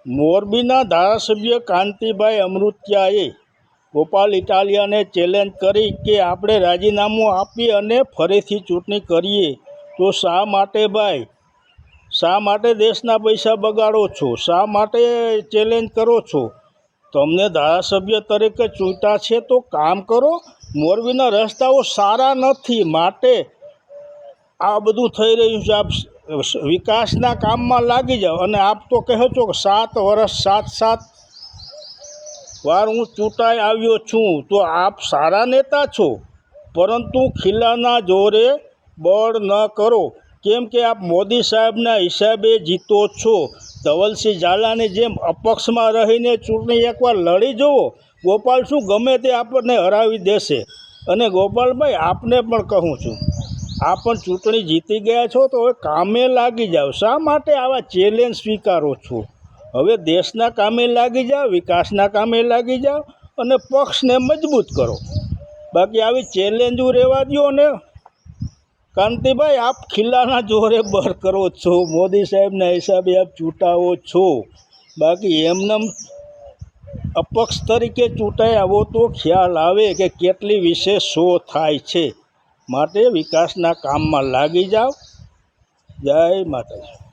મોરબીના ધારાસભ્ય કાંતિભાઈ અમૃતિયાએ ગોપાલ ઇટાલિયાને ચેલેન્જ કરી કે આપણે રાજીનામું આપી અને ફરીથી ચૂંટણી કરીએ તો શા માટે ભાઈ, શા માટે દેશના પૈસા બગાડો છો, શા માટે ચેલેન્જ કરો છો? તમને ધારાસભ્ય તરીકે ચૂંટ્યા છે તો કામ કરો. મોરબીના રસ્તાઓ સારા નથી, માટે આ બધું થઈ રહ્યું છે. આપ વિકાસના કામમાં લાગી જાઓ. અને આપ તો કહો છો કે 7 વર્ષ 7 વાર હું ચૂંટાઈ આવ્યો છું, તો આપ સારા નેતા છો, પરંતુ ખીલાના જોરે બળ ન કરો. કેમ કે આપ મોદી સાહેબના હિસાબે જીતો છો. ધવલસિંહ ઝાલાની જેમ અપક્ષમાં રહીને ચૂંટણી એકવાર લડી જુઓ. ગોપાલ શું ગમે તે આપણને હરાવી દેશે. અને ગોપાલભાઈ, આપને પણ કહું છું, આપ પણ ચૂંટણી જીતી ગયા છો, તો હવે કામે લાગી જાઓ. શા માટે આવા ચેલેન્જ સ્વીકારો છો? હવે દેશના કામે લાગી જાઓ, વિકાસના કામે લાગી જાઓ અને પક્ષને મજબૂત કરો. બાકી આવી ચેલેન્જો રહેવા દો. ને કાંતિભાઈ, આપ ખીલાના જોરે બળ કરો છો, મોદી સાહેબના હિસાબે આપ ચૂંટાવો છો. બાકી એમનેમ અપક્ષ તરીકે ચૂંટાઈ આવો તો ખ્યાલ આવે કે કેટલી વિશેષ શો થાય છે. માટે વિકાસના કામમાં લાગી જાઓ. જય માતાજી.